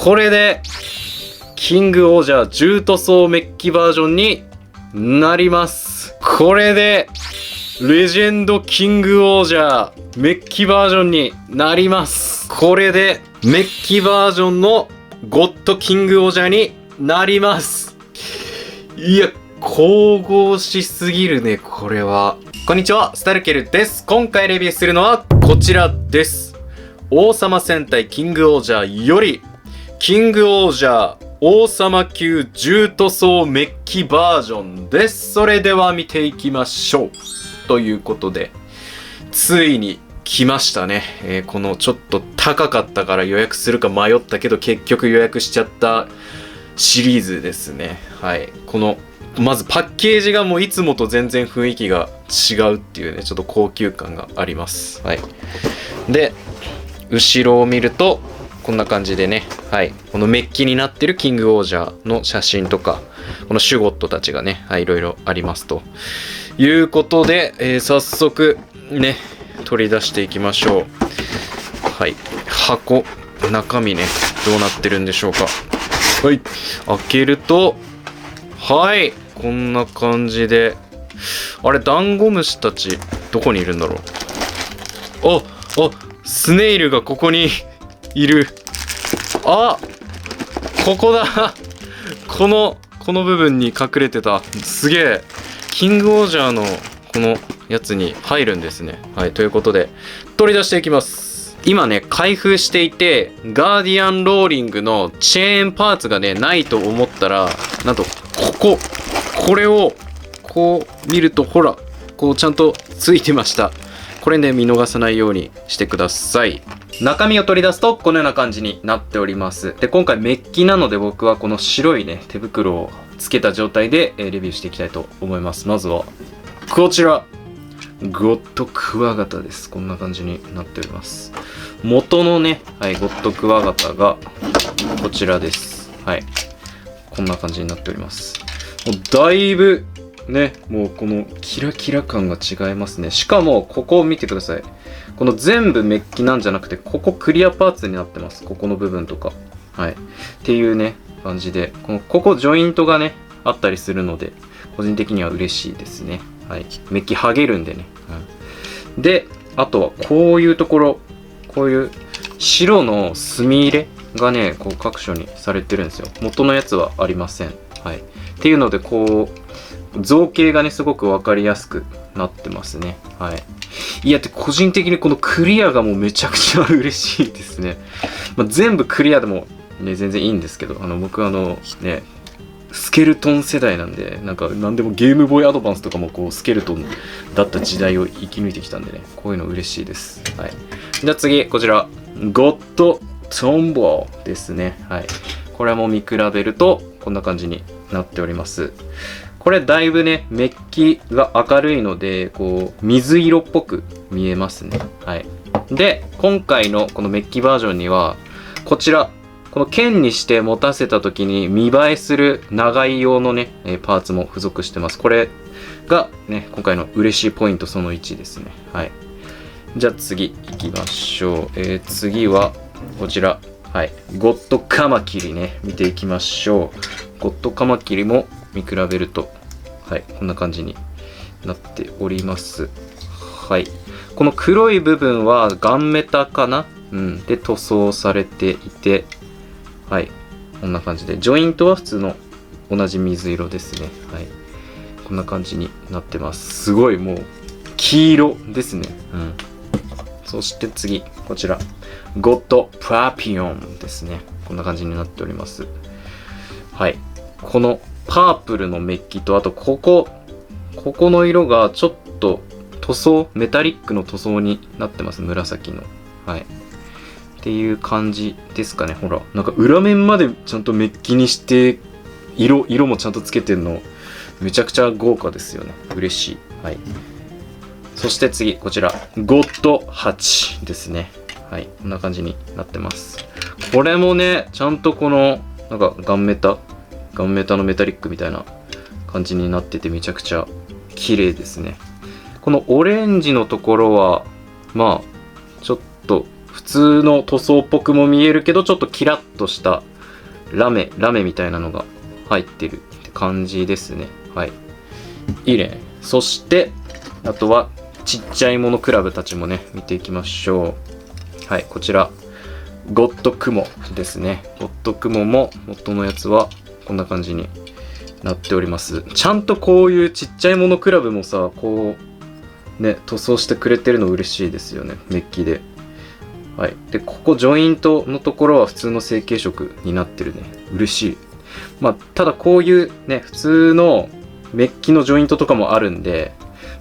これでキングオージャー重塗装メッキバージョンになります。これでレジェンドキングオージャーメッキバージョンになります。これでメッキバージョンのゴッドキングオージャーになります。いや、神々しすぎるね、これは。こんにちは、スタルケルです。今回レビューするのはこちらです。王様戦隊キングオージャーより、キングオージャー王様級重塗装メッキバージョンです。それでは見ていきましょう。ということで、ついに来ましたね。このちょっと高かったから予約するか迷ったけど結局予約しちゃったシリーズですね。はい。このまずパッケージがもういつもと全然雰囲気が違うっていうね、ちょっと高級感があります。はい。で、後ろを見るとこんな感じでね、はい。このメッキになってるキングオージャーの写真とか、このシュゴットたちがね、はい、いろいろありますということで、早速ね、取り出していきましょう。はい。箱、中身ね、どうなってるんでしょうか。はい。開けると、はい。こんな感じで。あれ、ダンゴムシたち、どこにいるんだろう。スネイルがここにいる。あ、ここだ。この部分に隠れてた。すげえ。キングオージャーのこのやつに入るんですね。はい。ということで、取り出していきます。今ね、開封していて、ガーディアンローリングのチェーンパーツがね、ないと思ったら、なんと、これを、こう見ると、ほら、こうちゃんとついてました。これね、見逃さないようにしてください。中身を取り出すと、このような感じになっております。で、今回メッキなので僕はこの白いね、手袋をつけた状態で、レビューしていきたいと思います。まずは、こちら。ゴッドクワガタです。こんな感じになっております。元のね、はい、ゴッドクワガタがこちらです。はい。こんな感じになっております。もうだいぶね、もうこのキラキラ感が違いますね。しかも、ここを見てください。この全部メッキなんじゃなくて、ここクリアパーツになってます。ここの部分とか。はい。っていうね、感じで、ここジョイントがね、あったりするので、個人的には嬉しいですね。はい。メッキ剥げるんでね。うん、で、あとはこういうところ、こういう白の墨入れがね、こう各所にされてるんですよ。元のやつはありません。はい。っていうので、こう、造形がね、すごくわかりやすくなってますね。はい。いや、個人的にこのクリアがもうめちゃくちゃ嬉しいですね。まあ、全部クリアでもね、全然いいんですけど、僕ね、スケルトン世代なんで、なんか何でもゲームボーイアドバンスとかもこうスケルトンだった時代を生き抜いてきたんでね、こういうの嬉しいです。はい。じゃあ次、こちら、ゴッドトンボですね。はい。これも見比べると、こんな感じになっております。これだいぶね、メッキが明るいので、こう、水色っぽく見えますね。はい。で、今回のこのメッキバージョンには、こちら、この剣にして持たせた時に見栄えする長い用のね、パーツも付属してます。これがね、今回の嬉しいポイントその1ですね。はい。じゃあ次行きましょう。次はこちら。はい。ゴッドカマキリね、見ていきましょう。ゴッドカマキリも見比べると、はい、こんな感じになっております。はい。この黒い部分はガンメタかな？うん。で塗装されていて、はい。こんな感じで。ジョイントは普通の同じ水色ですね。はい。こんな感じになってます。すごいもう、黄色ですね。うん。そして次、こちら。ゴッドパピオンですね。こんな感じになっております。はい。このパープルのメッキと、あとここの色がちょっと塗装、メタリックの塗装になってます。紫の。はい。っていう感じですかね。ほら、なんか裏面までちゃんとメッキにして色もちゃんとつけてんのめちゃくちゃ豪華ですよね。嬉しい。はい。そして次、こちらゴッド8ですね。はい、こんな感じになってます。これもね、ちゃんとこのなんかガンメタのメタリックみたいな感じになっててめちゃくちゃ綺麗ですね。このオレンジのところはまあちょっと普通の塗装っぽくも見えるけど、ちょっとキラッとしたラメみたいなのが入ってるって感じですね。はい。いいね。そして、あとは、ちっちゃいものクラブたちもね、見ていきましょう。はい、こちら、ゴッドクモですね。ゴッドクモも、元のやつは、こんな感じになっております。ちゃんとこういうちっちゃいものクラブもさ、こう、ね、塗装してくれてるの嬉しいですよね。メッキで。はい。で、ここジョイントのところは普通の成型色になってるね。嬉しい。まあ、ただこういうね、普通のメッキのジョイントとかもあるんで、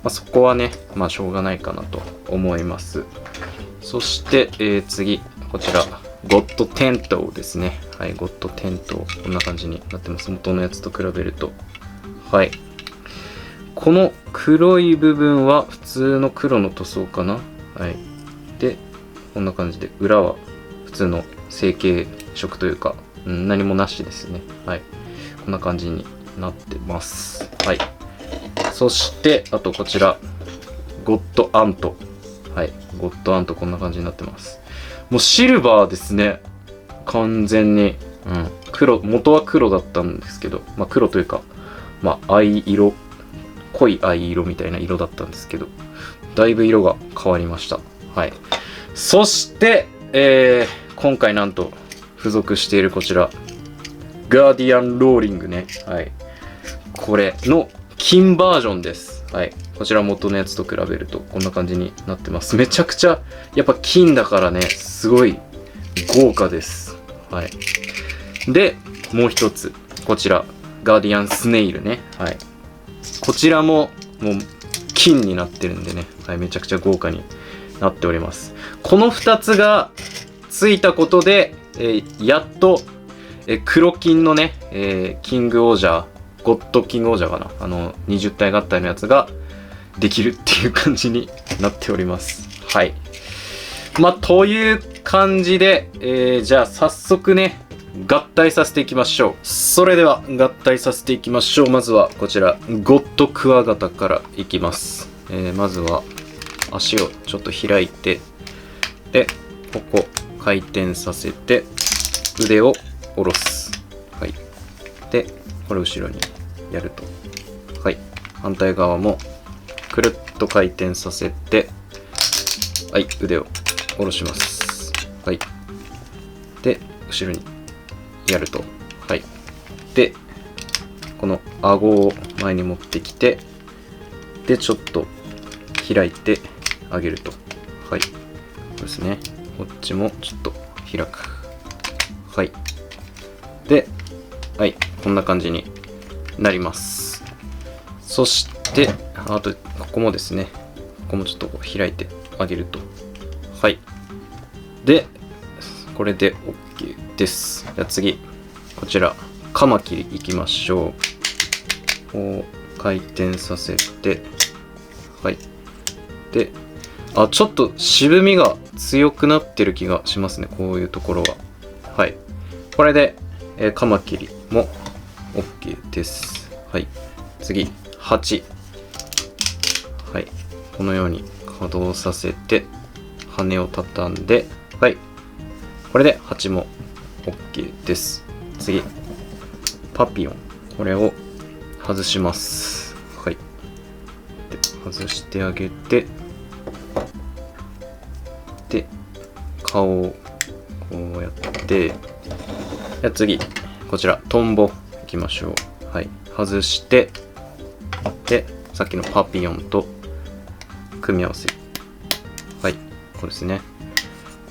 まあ、そこはね、まあ、しょうがないかなと思います。そして、次、こちら、ゴッドテントですね。はい、ゴッドテント。こんな感じになってます。元のやつと比べると。はい。この黒い部分は普通の黒の塗装かな。はい。で、こんな感じで、裏は普通の成型色というか、何もなしですね。はい。こんな感じになってます。はい。そして、あとこちら、ゴッドアント。はい。ゴッドアントこんな感じになってます。もうシルバーですね。完全に。黒、元は黒だったんですけど、まあ黒というか、まあ藍色、濃い藍色みたいな色だったんですけど、だいぶ色が変わりました。はい。そして、今回なんと付属しているこちら、ガーディアンローリングね。はい。これの金バージョンです。はい。こちら元のやつと比べるとこんな感じになってます。めちゃくちゃ、やっぱ金だからね、すごい豪華です。はい。で、もう一つ。こちら、ガーディアンスネイルね。はい。こちらも、もう、金になってるんでね。はい。めちゃくちゃ豪華になっております。この2つがついたことで、やっと、黒金のね、キングオージャー、ゴッドキングオージャーかな。20体合体のやつができるっていう感じになっております。はい。まあ、という感じで、じゃあ早速ね、合体させていきましょう。それでは合体させていきましょう。まずはこちら、ゴッドクワガタからいきます。まずは足をちょっと開いて、で、ここ回転させて、腕を下ろす。はい。で、これ後ろにやると。はい。反対側もくるっと回転させて、はい。腕を下ろします。はい。で、後ろにやると。はい。で、この顎を前に持ってきて、で、ちょっと開いてあげると。はい。そうですね。こっちもちょっと開く。はい。で、はい。こんな感じになります。そして、あと、ここもですね。ここもちょっとこう開いてあげると。はい。で、これで OK です。じゃあ次、こちら、カマキリいきましょう。こう、回転させて、はい。で、ちょっと渋みが強くなってる気がしますね。こういうところは。はい。これで、カマキリも OK です。はい。次、8。はい。このように稼働させて、羽を畳んで、はい。これで8も OK です。次、パピヨン。これを外します。はい。で、外してあげて、で、顔をこうやって、じゃあ次、こちら、トンボいきましょう。はい。外して、で、さっきのパピヨンと組み合わせる。はい。これですね。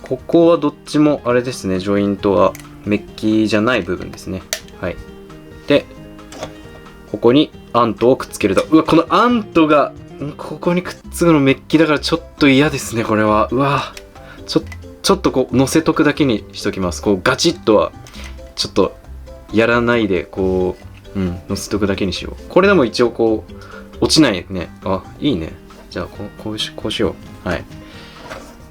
ここはどっちもあれですね。ジョイントはメッキじゃない部分ですね。はい。で、ここにアントをくっつけると。うわ、このアントが、ここにくっつくのメッキだからちょっと嫌ですね、これは。うわ、ちょっとこう、乗せとくだけにしときます。こう、ガチッとは、ちょっと、やらないで、こう、乗せとくだけにしよう。これでも一応こう、落ちないね。あ、いいね。じゃあ、こうしよう。はい。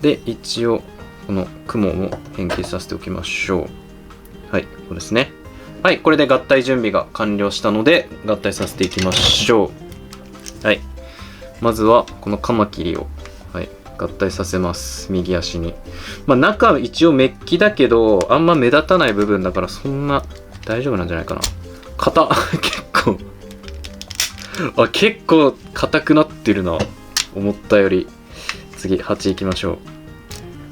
で、一応、この雲も変形させておきましょう。はい、こうですね。はい、これで合体準備が完了したので、合体させていきましょう。はい。まずは、このカマキリを、はい、合体させます。右足に。まあ中一応メッキだけど、あんま目立たない部分だからそんな大丈夫なんじゃないかな。結構硬くなってるな。思ったより。次、8いきましょ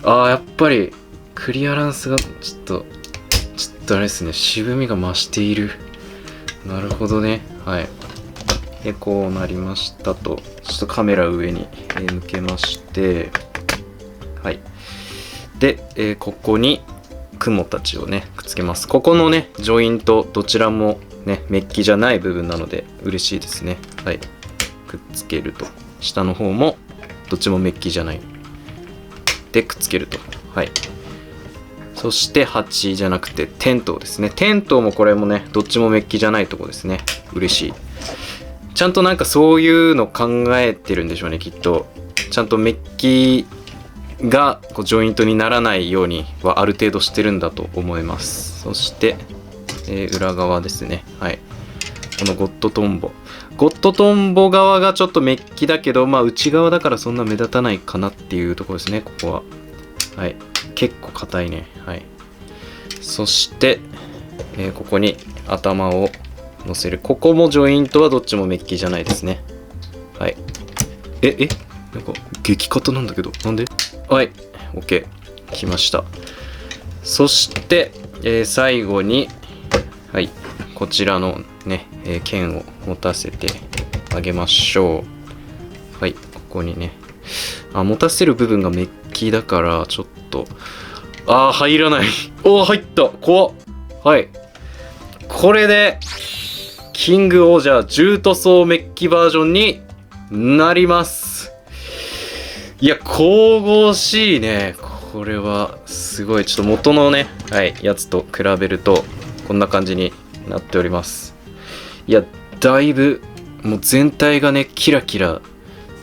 う。やっぱりクリアランスがちょっとあれですね。渋みが増している。なるほどね。はい。で、こうなりましたと。ちょっとカメラを上に向けまして、はい。で、ここに雲たちをね、くっつけます。ここのね、ジョイント、どちらもね、メッキじゃない部分なので嬉しいですね。はい。くっつけると。下の方も、どっちもメッキじゃない。で、くっつけると。はい。そして8じゃなくてテントウですね。テントウもこれもね、どっちもメッキじゃないとこですね。嬉しい。ちゃんとなんかそういうの考えてるんでしょうね、きっと。ちゃんとメッキがこうジョイントにならないようにはある程度してるんだと思います。そして、裏側ですね。はい。このゴッドトンボ。ゴッドトンボ側がちょっとメッキだけど、まあ内側だからそんな目立たないかなっていうところですね、ここは。はい。結構硬いね。はい。そして、ここに頭を乗せる。ここもジョイントはどっちもメッキじゃないですね。はい。なんか激硬なんだけど。なんで？はい。OK。来ました。そして、最後に、はい。こちらのね、剣を持たせてあげましょう。はい。ここにね。持たせる部分がメッキだから、ちょっと、入らない。入った。怖っ。はい。これで、キングオージャー重塗装メッキバージョンになります。いや、神々しいね。これは、すごい。ちょっと元のね、はい、やつと比べると、こんな感じになっております。いや、だいぶ、もう全体がね、キラキラ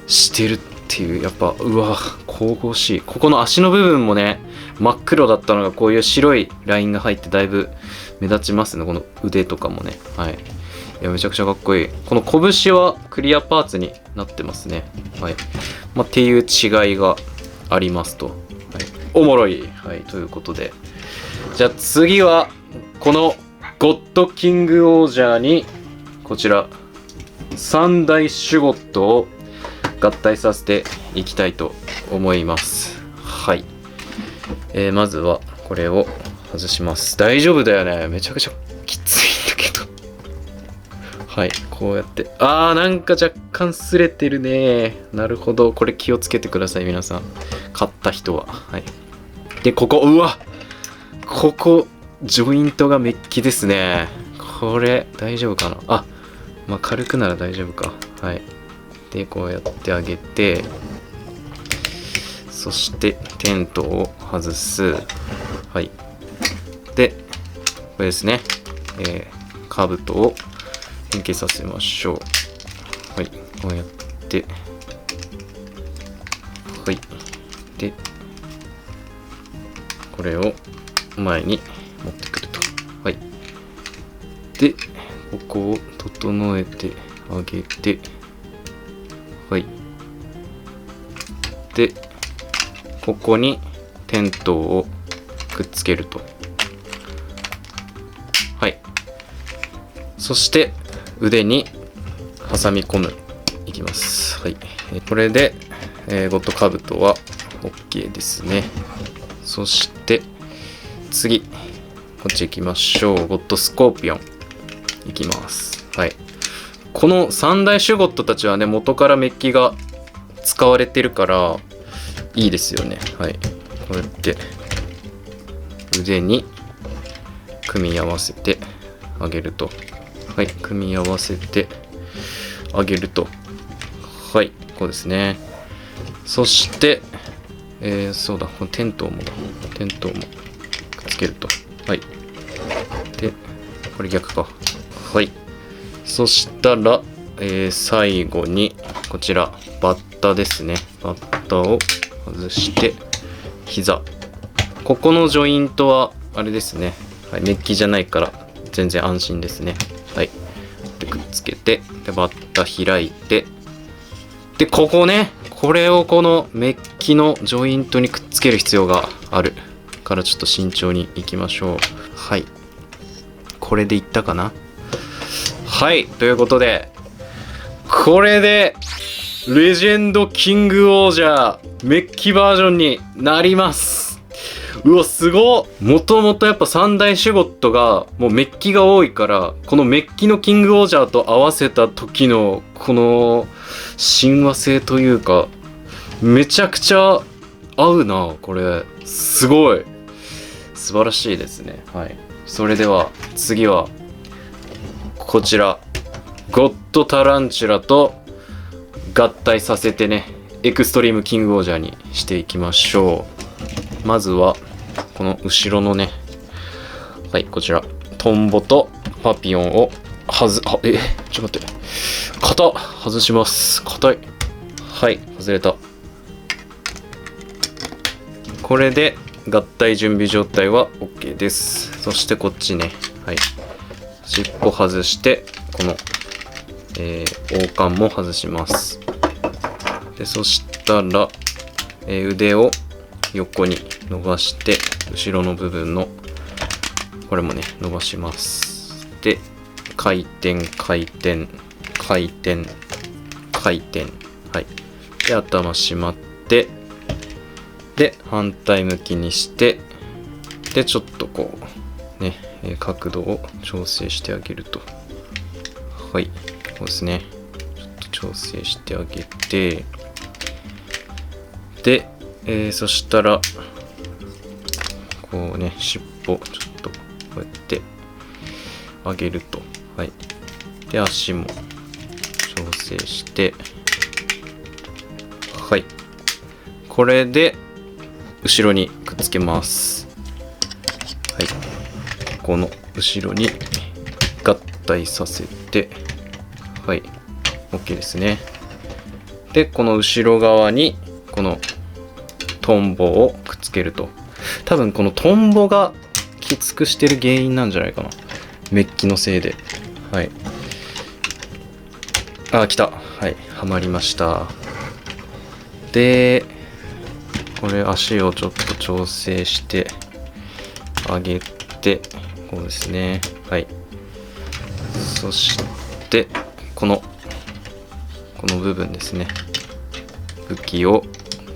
してるっていう、やっぱ、うわ、神々しい。ここの足の部分もね、真っ黒だったのが、こういう白いラインが入って、だいぶ目立ちますね。この腕とかもね。はい。いや、めちゃくちゃかっこいい。この拳はクリアパーツになってますね。はい。っていう違いがありますと。はい。おもろい。はい。ということで。じゃあ次は、このゴッドキングオージャーに、こちら、三大シュゴットを合体させていきたいと思います。はい。まずは、これを外します。大丈夫だよね。めちゃくちゃきついんだけど。はい、こうやって。なんか若干擦れてるね。なるほど。これ気をつけてください、皆さん。買った人は。はい。で、ここ、ここ、ジョイントがメッキですね。これ、大丈夫かな。軽くなら大丈夫か。はい。で、こうやってあげて、そして、テントを外す。はい。で、これですね。兜を変形させましょう。はい。こうやって。はい。で、これを前に持ってくると。はい。で、ここを整えてあげて。はい。で、ここにテントをくっつけると。はい。そして、腕に挟み込む。いきます。はい。これで、ゴッドカブトは OK ですね。そして、次。こっち行きましょう。ゴッドスコーピオン。いきます。はい。この三大シュゴットたちはね、元からメッキが使われてるから、いいですよね。はい。こうやって、腕に組み合わせてあげると。はい。組み合わせてあげると。はい。こうですね。そして、そうだ。このテントウもくっつけると。はい。で、これ逆か。はい。そしたら、最後に、こちら、バッタですね。バッタを外して、膝。ここのジョイントは、あれですね。はい。メッキじゃないから、全然安心ですね。はい。で、くっつけて、で、バッタ開いて、で、ここね。これをこのメッキのジョイントにくっつける必要があるから、ちょっと慎重にいきましょう。はい、これでいったかな。はい、ということでこれでレジェンドキングオージャーメッキバージョンになります。うわすごっ。もともとやっぱ三大シュゴットがもうメッキが多いから、このメッキのキングオージャーと合わせた時のこの親和性というか、めちゃくちゃ合うな。これすごい素晴らしいですね。はい、それでは次はこちらゴッドタランチュラと合体させてね、エクストリームキングオージャーにしていきましょう。まずはこの後ろのね、はい、こちらトンボとパピオンをちょっと待って、型外します。硬い。はい、外れた。これで合体準備状態は OK です。そしてこっちね、はい、尻尾外してこの、王冠も外します。でそしたら、腕を横に伸ばして後ろの部分のこれもね伸ばします。で回転回転回転回転、はい、で頭しまって、で反対向きにして、でちょっとこうね角度を調整してあげると、はい、こうですね。ちょっと調整してあげて、で、そしたらこうね尻尾ちょっとこうやって上げると、はい、で足も調整して、はい、これで後ろにくっつけます。はい、この後ろに合体させて、はい、OK ですね。でこの後ろ側にこのトンボをくっつけると、多分このトンボがきつくしてる原因なんじゃないかな、メッキのせいで。はい、あ、来た。はい、はまりました。でこれ足をちょっと調整してあげて、こうですね。はい、そしてこの部分ですね、武器を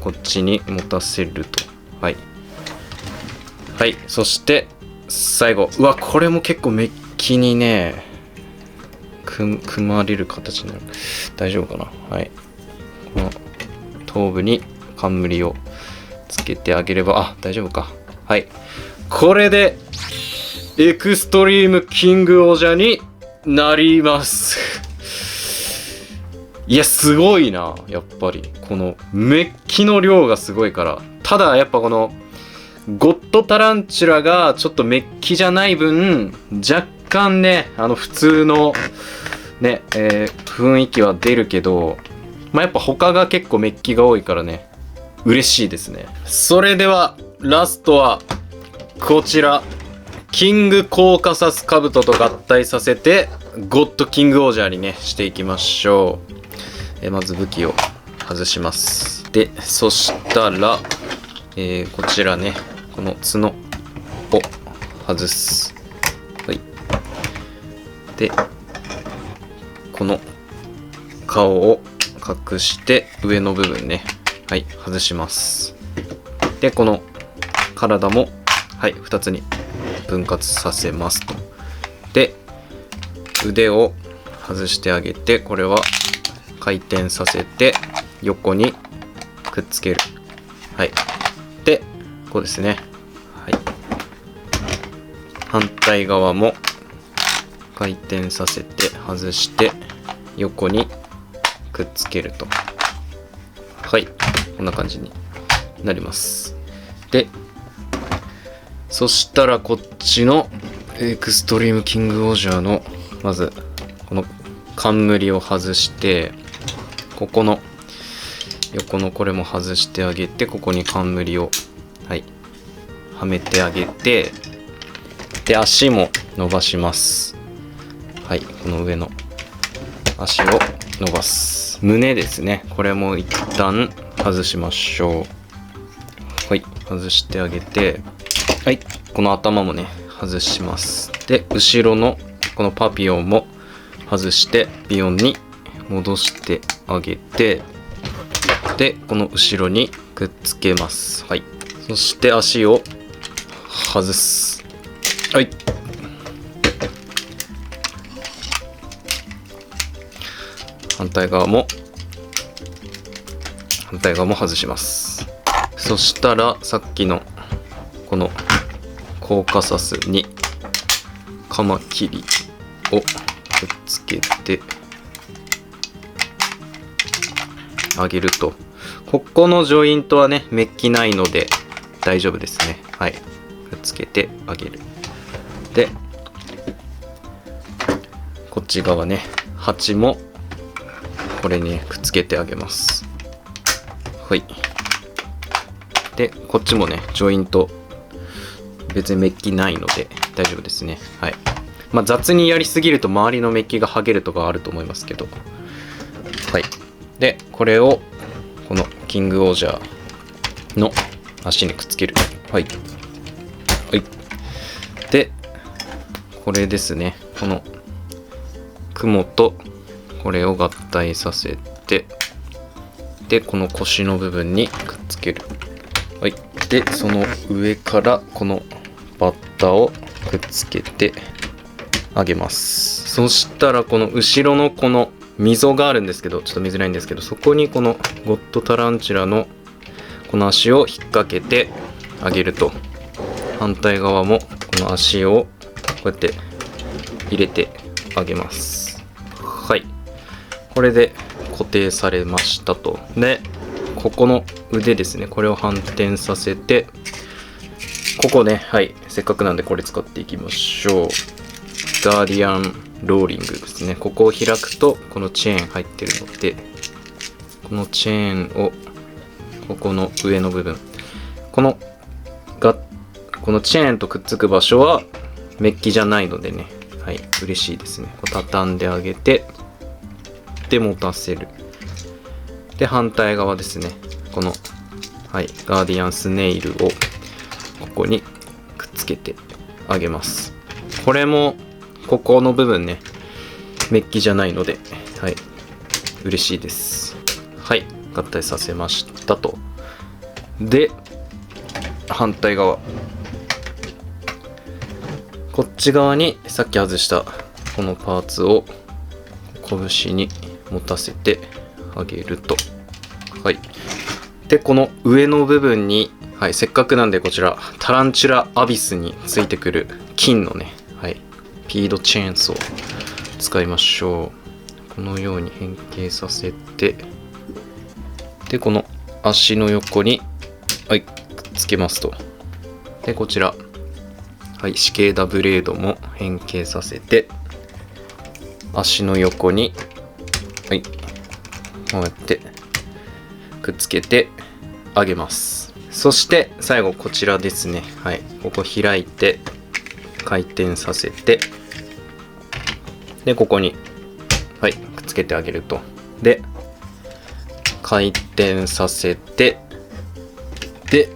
こっちに持たせると、はいはい、そして最後、うわこれも結構メッキにね組まれる形になる。大丈夫かな。はい、この頭部に冠をつけてあげれば、あ、大丈夫か。はい、これでエクストリームキングオージャーになります。いやすごいな。やっぱりこのメッキの量がすごいから。ただやっぱこのゴッドタランチュラがちょっとメッキじゃない分、若干ね普通のね、雰囲気は出るけど、まあ、やっぱ他が結構メッキが多いからね嬉しいですね。それではラストはこちらキングコーカサスカブトと合体させてゴッドキングオージャーにねしていきましょう。まず武器を外します。でそしたら、こちらねこの角を外す。はい、でこの顔を隠して上の部分ね、はい、外します。でこの体もはい2つに分割させますと。で腕を外してあげて、これは回転させて横にくっつける。はい、でこうですね。はい、反対側も回転させて外して横にくっつけると、はい、こんな感じになります。でそしたらこっちのエクストリームキングオージャーのまずこの冠を外して、ここの横のこれも外してあげて、ここに冠をはいはめてあげて、で足も伸ばします。はい、この上の足を伸ばす。胸ですね。これも一旦外しましょう。はい、外してあげて、はい、この頭もね外します。で後ろのこのパピヨンも外してビヨンに戻してあげて、でこの後ろにくっつけます。はい、そして足を外す。はい、反対側も外します。そしたらさっきのこのコーカサスにカマキリをくっつけてあげると、ここのジョイントはねメッキないので大丈夫ですね。はい、くっつけてあげる。でこっち側ね、鉢もこれに、ね、くっつけてあげます。はい、でこっちもねジョイント別にメッキないので大丈夫ですね。はい、まあ雑にやりすぎると周りのメッキが剥げるとかあると思いますけど、はい、でこれをこのキングオージャーの足にくっつける。はい、はい、でこれですね、この雲とこれを合体させて、でこの腰の部分にくっつける。はい、でその上からこのバッタをくっつけてあげます。そしたらこの後ろのこの溝があるんですけど、ちょっと見づらいんですけど、そこにこのゴッドタランチュラのこの足を引っ掛けてあげると、反対側もこの足をこうやって入れてあげます。はい、これで固定されましたと。でここの腕ですね、これを反転させて、ここね、はい、せっかくなんでこれ使っていきましょう。ガーディアンローリングですね。ここを開くとこのチェーン入ってるので、このチェーンをここの上の部分、このチェーンとくっつく場所はメッキじゃないのでね、はい、嬉しいですね。こう畳んであげて、で持たせる。で反対側ですね、この、はい、ガーディアンスネイルをここにくっつけてあげます。これもここの部分ねメッキじゃないので、はい、嬉しいです。はい、合体させましたと。で反対側、こっち側にさっき外したこのパーツを拳に持たせてあげると。はい、でこの上の部分に、はい、せっかくなんでこちらタランチュラアビスについてくる金のね、はい、ピードチェーンソー使いましょう。このように変形させて、でこの足の横に、はい、くっつけますと。でこちら、はい、シケーダブレードも変形させて足の横に、はい、こうやってくっつけてあげます。そして最後こちらですね、はい、ここ開いて回転させて、でここに、はい、くっつけてあげると。で回転させて、で、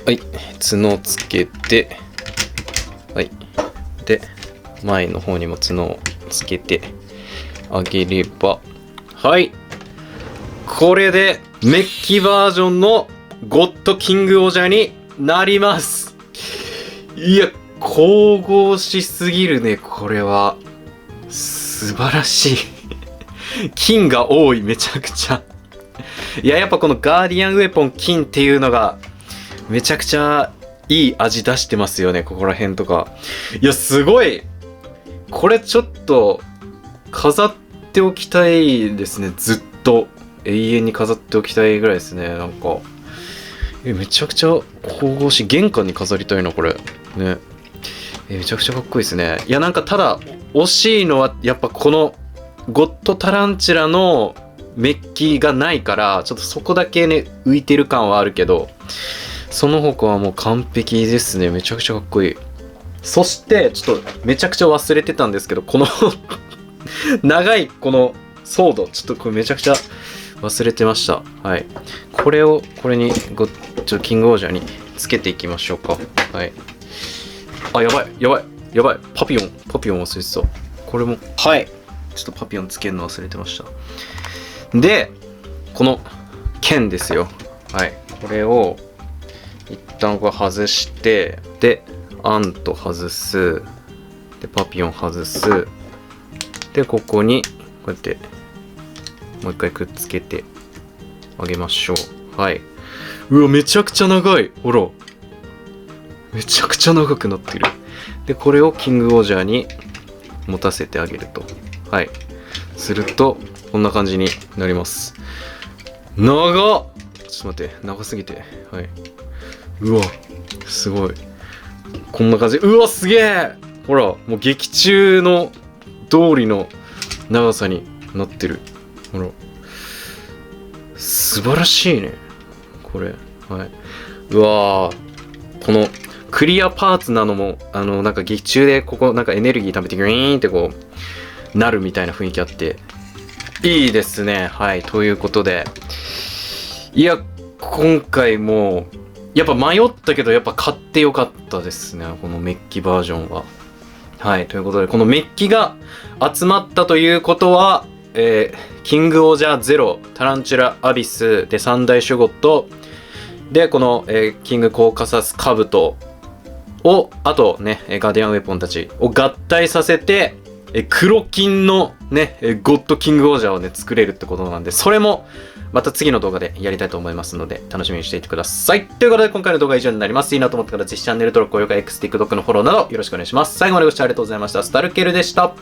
はい、角をつけて、はい、で前の方にも角をつけてあげれば、はい、これでメッキバージョンのゴッドキングオージャーになります。いや、神々しすぎるね、これは。素晴らしい。金が多い、めちゃくちゃ。いや、やっぱこのガーディアンウェポン金っていうのがめちゃくちゃいい味出してますよね、ここら辺とか。いや、すごい。これちょっと飾っておきたいですね。ずっと永遠に飾っておきたいぐらいですね。なんかめちゃくちゃ神々しい。玄関に飾りたいな、これね。めちゃくちゃかっこいいですね。いや、なんかただ惜しいのはやっぱこのゴッドタランチュラのメッキがないから、ちょっとそこだけね浮いてる感はあるけど、その他はもう完璧ですね。めちゃくちゃかっこいい。そしてちょっとめちゃくちゃ忘れてたんですけど、この長いこのソード。ちょっとこれめちゃくちゃ忘れてました。はい。これにキングオージャーにつけていきましょうか。はい。あ、やばい。パピヨン忘れてた。これも、はい。ちょっとパピヨンつけるの忘れてました。で、この剣ですよ。はい。これを、一旦これ外して、で、アント外す。で、パピヨン外す。で、ここに、こうやって、もう一回くっつけてあげましょう。はい。うわ、めちゃくちゃ長い。ほら。めちゃくちゃ長くなってる。で、これをキングオージャーに持たせてあげると。はい。すると、こんな感じになります。長っ！ちょっと待って、長すぎて。はい。うわ、すごい。こんな感じ。うわ、すげえ！ほら、もう劇中の通りの長さになってる。ほら。素晴らしいね。これ。はい。うわー。このクリアパーツなのも、なんか劇中でここなんかエネルギー貯めてグイーンってこう、なるみたいな雰囲気あって、いいですね。はい。ということで。いや、今回も、やっぱ迷ったけど、やっぱ買ってよかったですね。このメッキバージョンは。はい。ということで、このメッキが集まったということは、キングオージャーゼロ、タランチュラアビスで三大シュゴット、で、この、キングコーカサスカブトを、あとね、ガーディアンウェポンたちを合体させて、黒金のね、ゴッドキングオージャーをね、作れるってことなんで、それも、また次の動画でやりたいと思いますので、楽しみにしていてください。ということで、今回の動画は以上になります。いいなと思ったら、ぜひチャンネル登録、高評価、X、TikTok のフォローなどよろしくお願いします。最後までご視聴ありがとうございました。スタルケルでした。